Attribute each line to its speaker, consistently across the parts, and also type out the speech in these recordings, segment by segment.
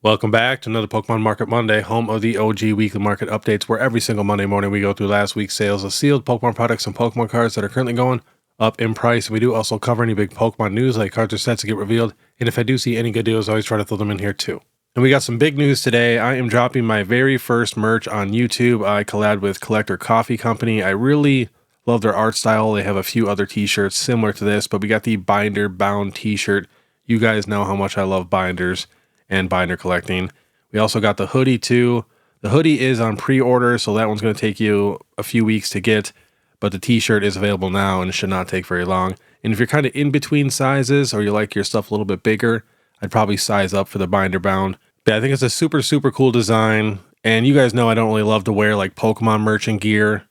Speaker 1: Welcome back to another Pokemon Market Monday, home of the OG weekly market updates, where every single Monday morning we go through last week's sales of sealed Pokemon products and Pokemon cards that are currently going up in price. And we do also cover any big Pokemon news, like cards or sets that get revealed. And if I do see any good deals, I always try to throw them in here too. And we got some big news today. I am dropping my very first merch on YouTube. I collabed with Collectr Coffee Company. I really love their art style. They have a few other t-shirts similar to this, but we got the binder bound t-shirt. You guys know how much I love binders and binder collecting. We also got the hoodie too. The hoodie is on pre-order, so that one's going to take you a few weeks to get, but the t-shirt is available now and it should not take very long. And if you're kind of in between sizes or you like your stuff a little bit bigger, I'd probably size up for the binder bound. But I think it's a super, super cool design. And you guys know I don't really love to wear like Pokemon merch and gear,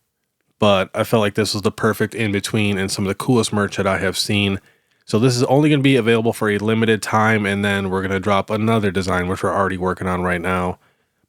Speaker 1: but I felt like this was the perfect in-between and some of the coolest merch that I have seen. So this is only going to be available for a limited time, and then we're going to drop another design, which we're already working on right now.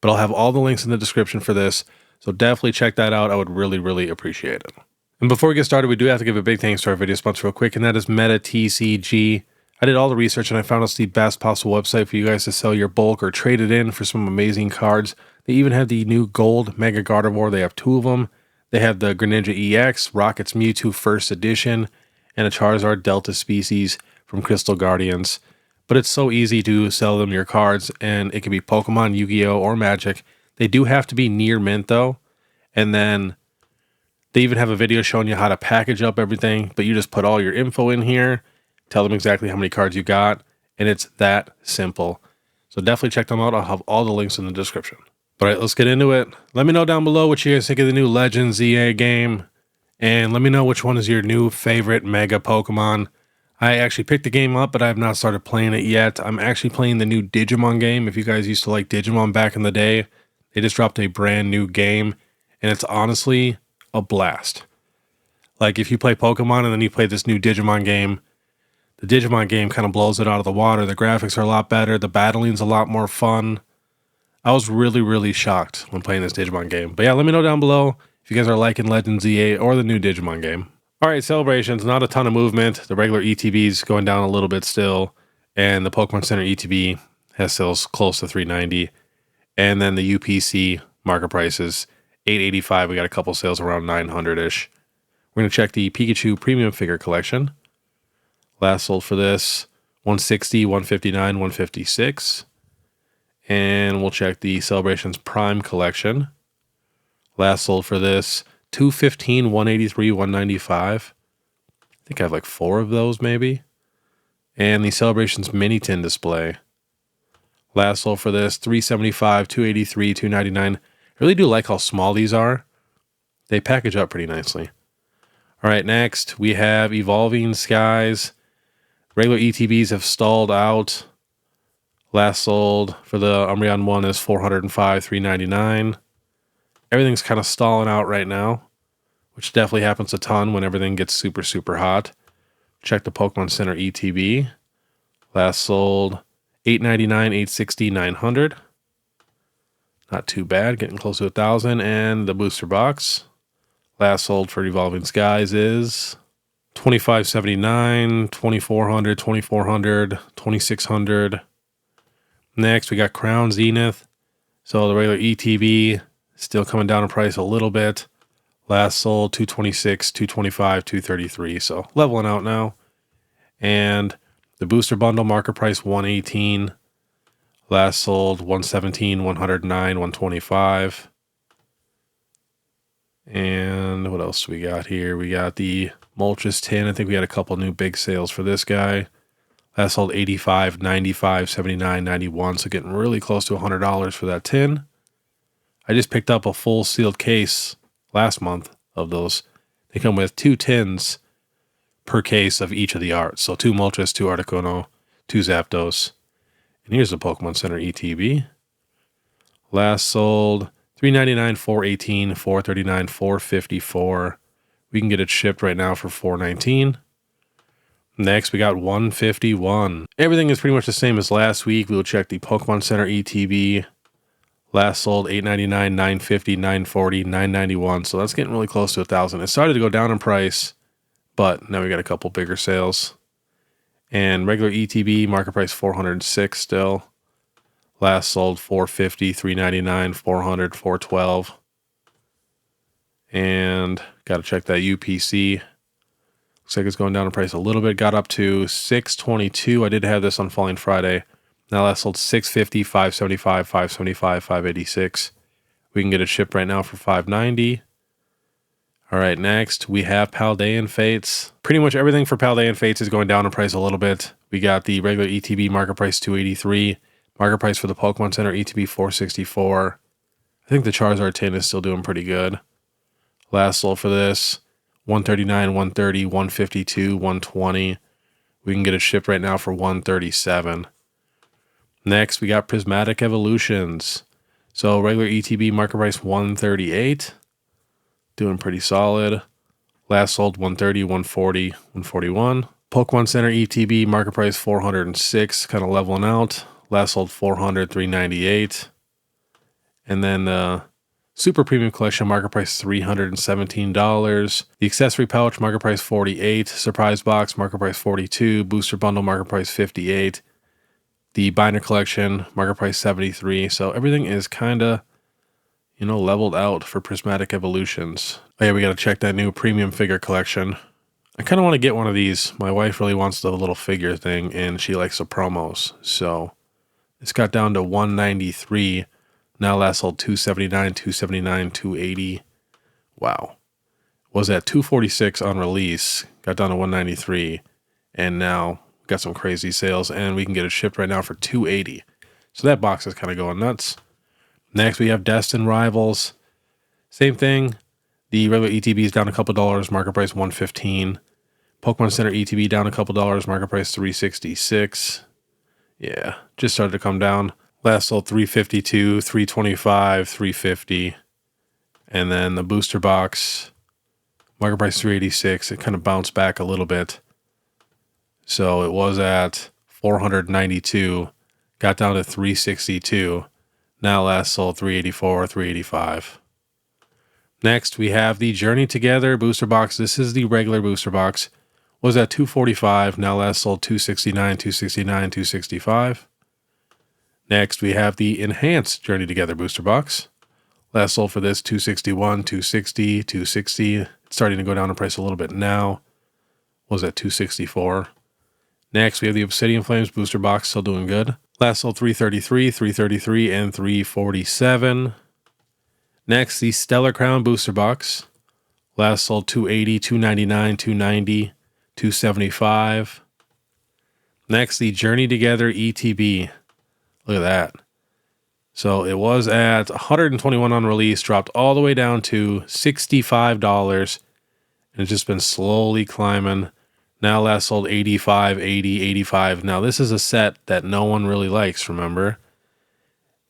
Speaker 1: But I'll have all the links in the description for this, so definitely check that out. I would really, really appreciate it. And before we get started, we do have to give a big thanks to our video sponsor real quick, and that is Metatcg. I did all the research, and I found it's the best possible website for you guys to sell your bulk or trade it in for some amazing cards. They even have the new Gold Mega Gardevoir. They have two of them. They have the Greninja EX, Rocket's Mewtwo First Edition, and a Charizard Delta species from Crystal Guardians. But it's so easy to sell them your cards, and it can be Pokemon, Yu-Gi-Oh, or Magic. They do have to be near mint though, and then they even have a video showing you how to package up everything, but you just put all your info in here, tell them exactly how many cards you got, and it's that simple. So definitely check them out. I'll have all the links in the description. All right, let's get into it. Let me know down below what you guys think of the new Legends ZA game. And let me know which one is your new favorite Mega Pokemon. I actually picked the game up, but I have not started playing it yet. I'm actually playing the new Digimon game. If you guys used to like Digimon back in the day, they just dropped a brand new game, and it's honestly a blast. Like if you play Pokemon and then you play this new Digimon game, the Digimon game kind of blows it out of the water. The graphics are a lot better. The battling's a lot more fun. I was really, really shocked when playing this Digimon game. But yeah, let me know down below if you guys are liking Legends ZA or the new Digimon game. All right, celebrations, not a ton of movement. The regular ETB's going down a little bit still, and the Pokemon Center ETB has sales close to 390. And then the UPC market price is 885. We got a couple sales around 900-ish. We're going to check the Pikachu Premium Figure Collection. Last sold for this, 160, 159, 156. And we'll check the Celebrations Prime Collection. Last sold for this, 215, 183, 195. I think I have like 4 of those maybe. And the Celebrations Mini Tin display. Last sold for this, 375, 283, 299. I really do like how small these are. They package up pretty nicely. All right, next we have Evolving Skies. Regular ETBs have stalled out. Last sold for the Umbreon one is 405, 399. Everything's kind of stalling out right now, which definitely happens a ton when everything gets super, super hot. Check the Pokemon Center ETB. Last sold 899, 860, 900. Not too bad, getting close to 1,000. And the booster box. Last sold for Evolving Skies is 2579, 2400, 2400, 2600. Next, we got Crown Zenith. So the regular ETB still coming down in price a little bit. Last sold 226, 225, 233. So leveling out now. And the booster bundle market price 118. Last sold 117, 109, 125. And what else do we got here? We got the Moltres tin. I think we had a couple new big sales for this guy. Last sold 85, 95, 79, 91. So getting really close to $100 for that tin. I just picked up a full sealed case last month of those. They come with 2 tins per case of each of the arts. So 2 Moltres, 2 Articuno, 2 Zapdos. And here's the Pokemon Center ETB. Last sold $399, $418, $439, $454. We can get it shipped right now for $419. Next, we got 151. Everything is pretty much the same as last week. We'll check the Pokemon Center ETB. Last sold $899, $950, $940, $991. So that's getting really close to 1,000. It started to go down in price, but now we got a couple bigger sales. And regular ETB market price $406 still. Last sold 450, 399, 400, 412. And got to check that UPC. Looks like it's going down in price a little bit. Got up to 622. I did have this on Falling Friday. Now last sold 650, 575, 575, 586. We can get it shipped right now for 590. All right, next we have Paldean Fates. Pretty much everything for Paldean Fates is going down in price a little bit. We got the regular ETB market price 283. Market price for the Pokemon Center ETB 464. I think the Charizard tin is still doing pretty good. Last sold for this 139, 130, 152, 120. We can get it shipped right now for 137. Next, we got Prismatic Evolutions. So regular ETB market price 138. Doing pretty solid. Last sold 130, 140, 141. Pokemon Center ETB market price 406, kind of leveling out. Last sold 400, 398. And then Super Premium Collection market price $317. The accessory pouch market price 48. Surprise box market price 42. Booster bundle market price 58. The binder collection market price 73. So everything is kind of, leveled out for Prismatic Evolutions. Oh yeah, we got to check that new premium figure collection. I kind of want to get one of these. My wife really wants the little figure thing, and she likes the promos. So it's got down to 193. Now last sold 279, 279, 280. Wow. Was at 246 on release. Got down to 193. And now got some crazy sales, and we can get it shipped right now for 280. So that box is kind of going nuts. Next, we have Destined Rivals. Same thing. The regular ETB is down a couple dollars. Market price 115. Pokemon Center ETB down a couple dollars. Market price 366. Yeah, just started to come down. Last sold 352, 325, 350. And then the booster box, market price 386. It kind of bounced back a little bit. So it was at 492, got down to 362. Now last sold 384, 385. Next, we have the Journey Together booster box. This is the regular booster box. Was at 245. Now last sold 269, 269, 265. Next, we have the Enhanced Journey Together booster box. Last sold for this 261, 260, 260. It's starting to go down in price a little bit now. Was at 264. Next, we have the Obsidian Flames booster box, still doing good. Last sold 333, 333, and 347. Next, the Stellar Crown booster box. Last sold 280, 299, 290, 275. Next, the Journey Together ETB. Look at that. So it was at 121 on release, dropped all the way down to $65, and it's just been slowly climbing. Now last sold 85, 80, 85. Now this is a set that no one really likes, remember?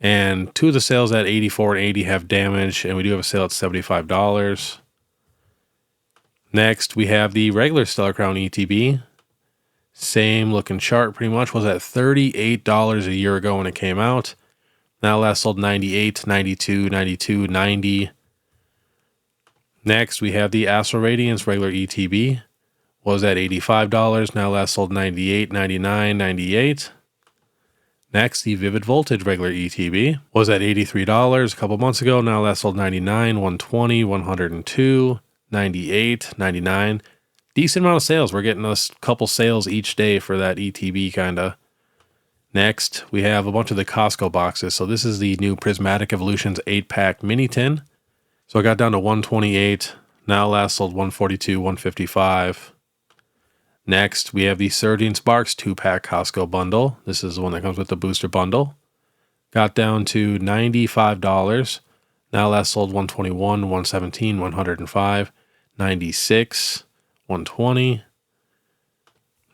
Speaker 1: And two of the sales at 84 and 80 have damage, and we do have a sale at $75. Next, we have the regular Stellar Crown ETB. Same looking chart pretty much. Was at $38 a year ago when it came out. Now last sold 98, 92, 92, 90. Next, we have the Astral Radiance regular ETB. Was at $85. Now last sold 98, 99, 98. Next, the Vivid Voltage regular ETB. Was at $83 a couple months ago. Now last sold 99, 120, 102, 98, 99. Decent amount of sales. We're getting a couple sales each day for that ETB kind of. Next, we have a bunch of the Costco boxes. So this is the new Prismatic Evolutions 8-pack mini tin. So I got down to 128. Now last sold 142, 155. Next, we have the Surging Sparks 2-pack Costco bundle. This is the one that comes with the booster bundle. Got down to $95. Now last sold 121, 117, 105, 96, 120.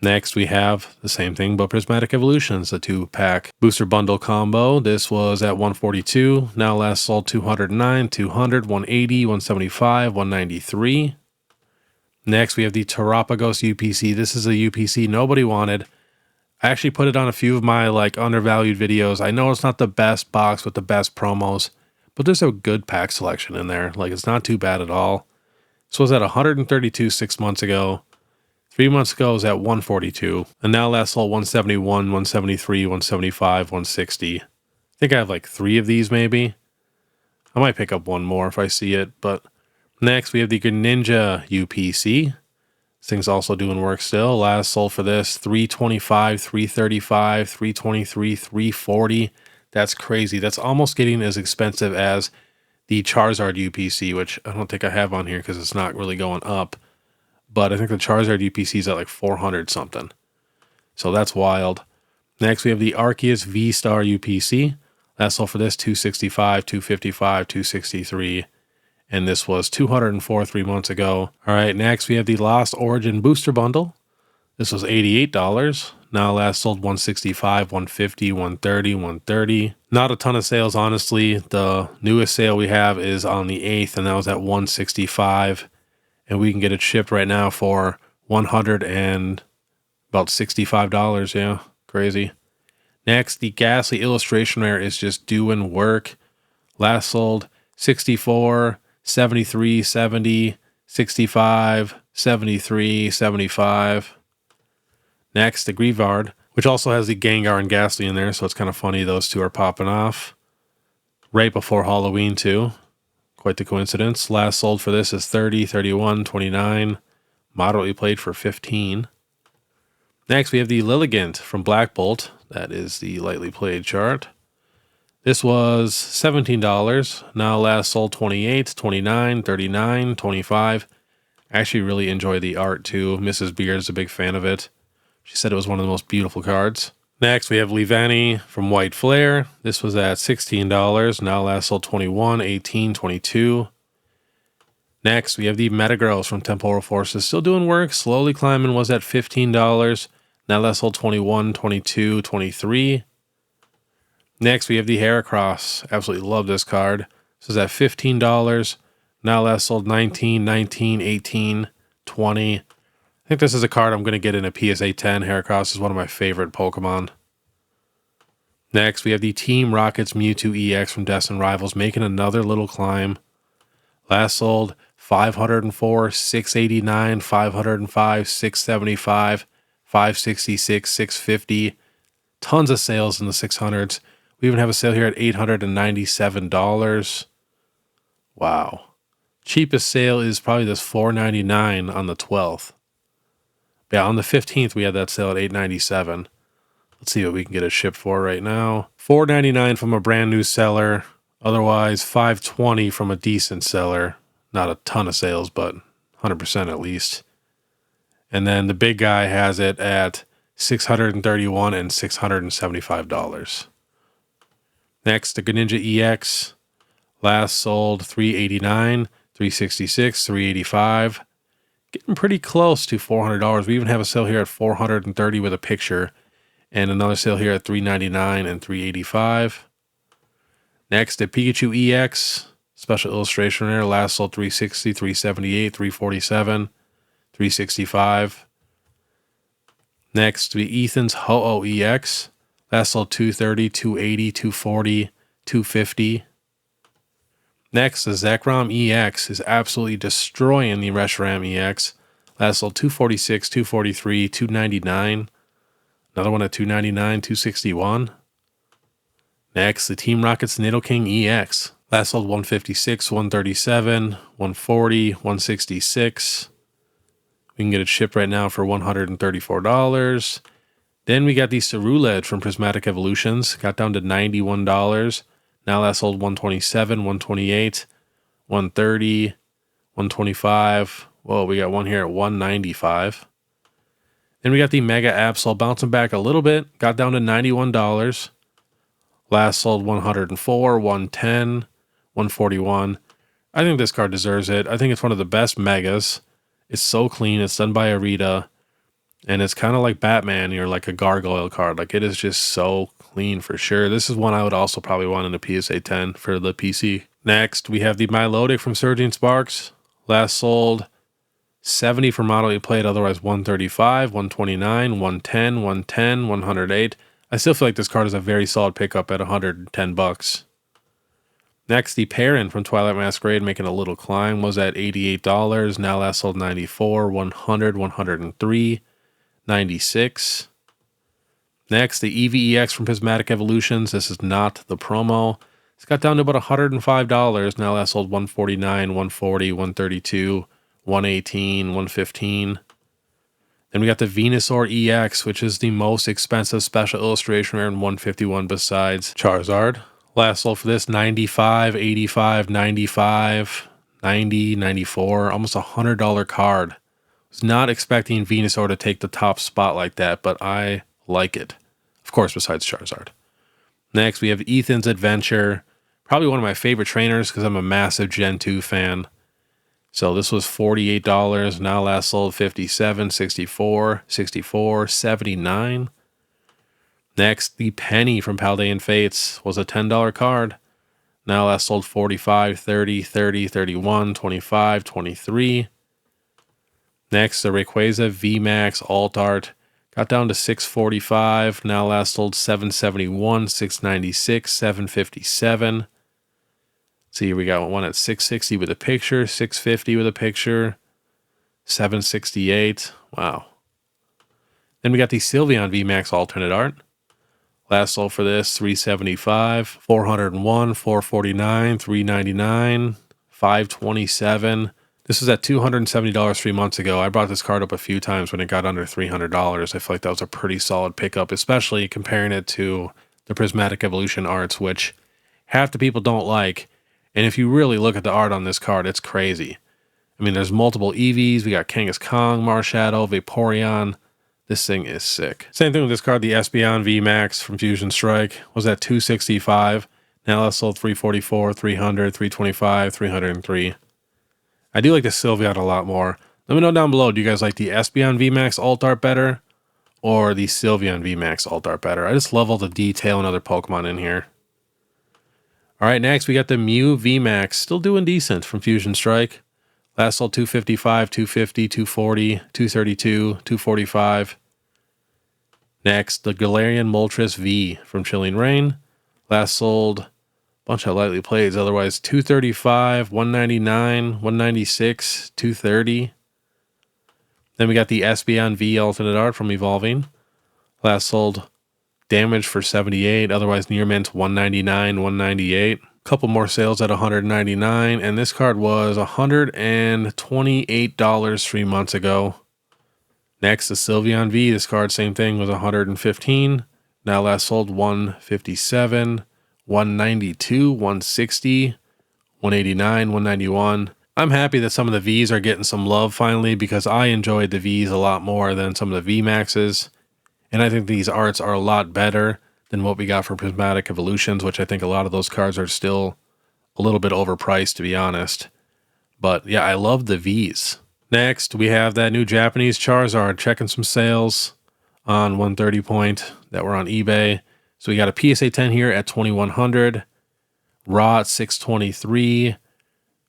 Speaker 1: Next, we have the same thing, but Prismatic Evolutions, the 2-pack booster bundle combo. This was at 142. Now last sold 209, 200, 180, 175, 193. Next, we have the Terapagos UPC. This is a UPC nobody wanted. I actually put it on a few of my undervalued videos. I know it's not the best box with the best promos, but there's a good pack selection in there. It's not too bad at all. This was at 132 6 months ago. 3 months ago it was at 142. And now last sold 171, 173, 175, 160. think I have like 3 of these maybe. I might pick up one more if I see it. But next we have the Greninja UPC. This thing's also doing work still. Last sold for this $325, $335, $323, $340. That's crazy. That's almost getting as expensive as the Charizard UPC, which I don't think I have on here because it's not really going up. But I think the Charizard UPC is at like 400 something. So that's wild. Next, we have the Arceus V-Star UPC. Last sold for this $265, $255, $263. And this was $204 3 months ago. All right, next we have the Lost Origin Booster Bundle. This was $88. Now last sold $165, $150, $130, $130. Not a ton of sales, honestly. The newest sale we have is on the 8th, and that was at $165. And we can get it shipped right now for about $65. Yeah, crazy. Next, the Ghastly Illustration Rare is just doing work. Last sold $64, $73, $70, $65, $73, $75. Next, the Greavard, which also has the Gengar and Ghastly in there, so it's kind of funny those two are popping off. Right before Halloween, too. Quite the coincidence. Last sold for this is $30, $31, $29. Moderately played for $15. Next, we have the Lilligant from Black Bolt. That is the lightly played chart. This was $17. Now last sold $28, $29, $39, $25. I actually really enjoy the art, too. Mrs. Beard is a big fan of it. She said it was one of the most beautiful cards. Next, we have Leavanny from White Flare. This was at $16. Now last sold $21, $18, $22. Next, we have the Metagross from Temporal Forces. Still doing work. Slowly climbing. Was at $15. Now last sold $21, $22, $23. Next, we have the Heracross. Absolutely love this card. This is at $15. Now last sold $19, $19, $18, $20. I think this is a card I'm going to get in a PSA 10. Heracross is one of my favorite Pokemon. Next, we have the Team Rocket's Mewtwo EX from Destined Rivals making another little climb. Last sold $504, $689, $505, $675, $566, $650. Tons of sales in the 600s. We even have a sale here at $897. Wow. Cheapest sale is probably this $499 on the 12th. Yeah, on the 15th, we had that sale at $897. Let's see what we can get it shipped for right now. $499 from a brand new seller. Otherwise, $520 from a decent seller. Not a ton of sales, but 100% at least. And then the big guy has it at $631 and $675. Next, the Greninja EX. Last sold $389, $366, $385. Getting pretty close to $400. We even have a sale here at $430 with a picture, and another sale here at $399 and $385. Next, the Pikachu EX special illustration rare. Last sold $360, $378, $347, $365. Next, the Ethan's Ho-Oh EX. Last sold $230, $280, $240, $250. Next, the Zekrom EX is absolutely destroying the Reshiram EX. Last sold $246, $243, $299. Another one at $299, $261. Next, the Team Rocket's Nidoking EX. Last sold $156, $137, $140, $166. We can get it shipped right now for $134. Then we got the Cerulege from Prismatic Evolutions. Got down to $91. Now last sold $127, $128, $130, $125. Whoa, we got one here at $195. Then we got the Mega Absol bouncing back a little bit. Got down to $91. Last sold $104, $110, $141. I think this card deserves it. I think it's one of the best Megas. It's so clean. It's done by Arita. And it's kind of like Batman. You're like a gargoyle card. Like, it is just so clean for sure. This is one I would also probably want in a PSA 10 for the PC. Next, we have the Milotic from Surging Sparks. Last sold $70 for model you played, otherwise $135, $129, $110, $110, $108. I still feel like this card is a very solid pickup at $110. Next, the Perrin from Twilight Masquerade making a little climb was at $88. Now last sold $94, $100, $103, $96. Next, the EVEX from Prismatic Evolutions. This is not the promo. It's got down to about $105. Now that sold $149, $140, $132, $118, $115. Then we got the Venusaur EX, which is the most expensive special illustration rare in 151 besides Charizard. Last sold for this $95, $85, $95, $90, $94, almost $100 card. Was not expecting Venusaur to take the top spot like that, but I like it. Of course, besides Charizard. Next, we have Ethan's Adventure. Probably one of my favorite trainers because I'm a massive Gen 2 fan. So this was $48. Now last sold $57, $64, $64, $79. Next, the Penny from Paldean Fates was a $10 card. Now last sold $45, $30, $30, $31, $25, $23. Next, the Rayquaza VMAX Alt Art got down to $645. Now last sold $771, $696, $757. See, we got one at $660 with a picture, $650 with a picture, $768. Wow. Then we got the Sylveon VMAX alternate art. Last sold for this $375, $401, $449, $399, $527. This was at $270 3 months ago. I brought this card up a few times when it got under $300. I feel like that was a pretty solid pickup, especially comparing it to the Prismatic Evolution arts, which half the people don't like. And if you really look at the art on this card, it's crazy. I mean, there's multiple EVs. We got Kangaskhan, Marshadow, Vaporeon. This thing is sick. Same thing with this card. The Espeon VMAX from Fusion Strike was at $265. Now that's sold $344, $300, $325, $303. I do like the Sylveon a lot more. Let me know down below, do you guys like the Espeon VMAX alt art better or the Sylveon VMAX alt art better? I just love all the detail and other Pokemon in here. All right, next we got the Mew VMAX, still doing decent from Fusion Strike. Last sold $255, $250, $240, $232, $245. Next, the Galarian Moltres V from Chilling Reign. Last sold a bunch of lightly plays, otherwise $235, $199, $196, $230. Then we got the Espeon V alternate art from Evolving. Last sold Damage for $78, otherwise near mint $199, $198. Couple more sales at $199, and this card was $128 3 months ago. Next, the Sylveon V. This card, same thing, was $115. Now last sold $157, $192, $160, $189, $191. I'm happy that some of the Vs are getting some love finally because I enjoyed the Vs a lot more than some of the VMAXs. And I think these arts are a lot better than what we got for Prismatic Evolutions, which I think a lot of those cards are still a little bit overpriced, to be honest. But yeah, I love the Vs. Next, we have that new Japanese Charizard, checking some sales on 130 point that were on eBay. So we got a PSA 10 here at $2,100, raw at $623.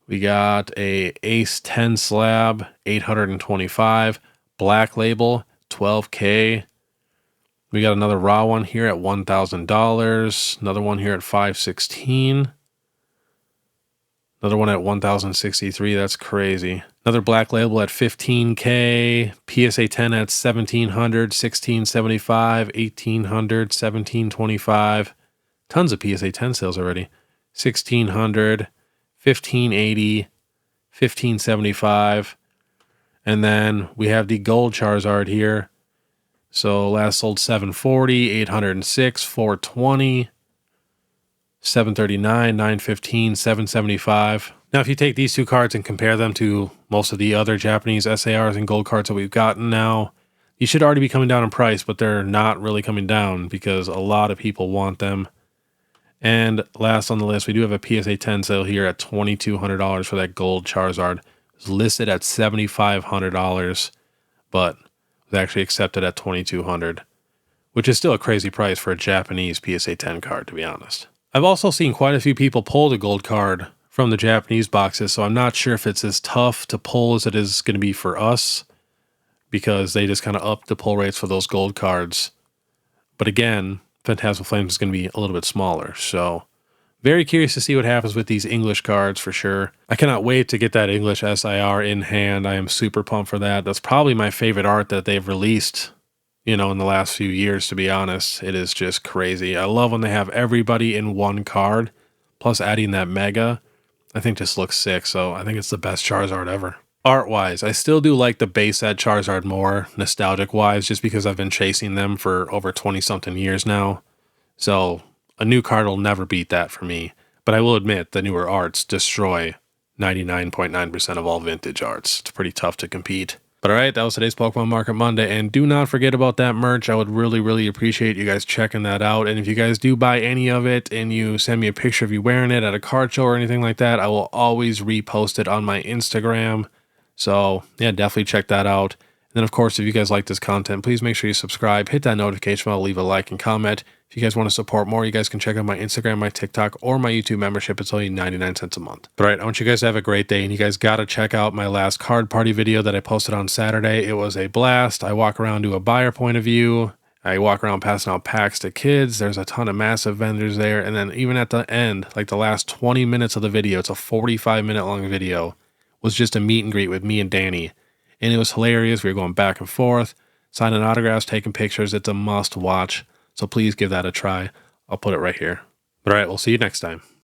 Speaker 1: We got a Ace 10 slab, $825, black label, $12K. We got another raw one here at $1,000. Another one here at $516. Another one at $1,063. That's crazy. Another black label at $15K. PSA 10 at $1,700, $1,675, $1,800, $1,725. Tons of PSA 10 sales already. $1,600, $1,580, $1,575. And then we have the gold Charizard here. So last sold $740, $806, $420, $739, $915, $775. Now, if you take these two cards and compare them to most of the other Japanese SARs and gold cards that we've gotten now, you should already be coming down in price, but they're not really coming down because a lot of people want them. And last on the list, we do have a PSA 10 sale here at $2,200 for that gold Charizard. It's listed at $7,500, but was actually accepted at $2,200, which is still a crazy price for a Japanese PSA 10 card, to be honest. I've also seen quite a few people pull the gold card from the Japanese boxes, so I'm not sure if it's as tough to pull as it is going to be for us, because they just kind of up the pull rates for those gold cards. But again, Phantasmal Flames is going to be a little bit smaller, so very curious to see what happens with these English cards for sure. I cannot wait to get that English SIR in hand. I am super pumped for that. That's probably my favorite art that they've released, in the last few years, to be honest. It is just crazy. I love when they have everybody in one card, plus adding that mega. I think just looks sick, so I think it's the best Charizard ever. Art-wise, I still do like the base set Charizard more, nostalgic-wise, just because I've been chasing them for over 20-something years now. So a new card will never beat that for me. But I will admit, the newer arts destroy 99.9% of all vintage arts. It's pretty tough to compete. But alright, that was today's Pokemon Market Monday, and do not forget about that merch. I would really, really appreciate you guys checking that out. And if you guys do buy any of it and you send me a picture of you wearing it at a card show or anything like that, I will always repost it on my Instagram. So yeah, definitely check that out. And then of course, if you guys like this content, please make sure you subscribe, hit that notification bell, leave a like and comment. If you guys want to support more, you guys can check out my Instagram, my TikTok, or my YouTube membership. It's only 99 cents a month. But all right, I want you guys to have a great day, and you guys got to check out my last card party video that I posted on Saturday. It was a blast. I walk around, do a buyer point of view. I walk around passing out packs to kids. There's a ton of massive vendors there. And then even at the end, like the last 20 minutes of the video, it's a 45-minute long video, was just a meet and greet with me and Danny. And it was hilarious. We were going back and forth, signing autographs, taking pictures. It's a must watch. So please give that a try. I'll put it right here. But all right, we'll see you next time.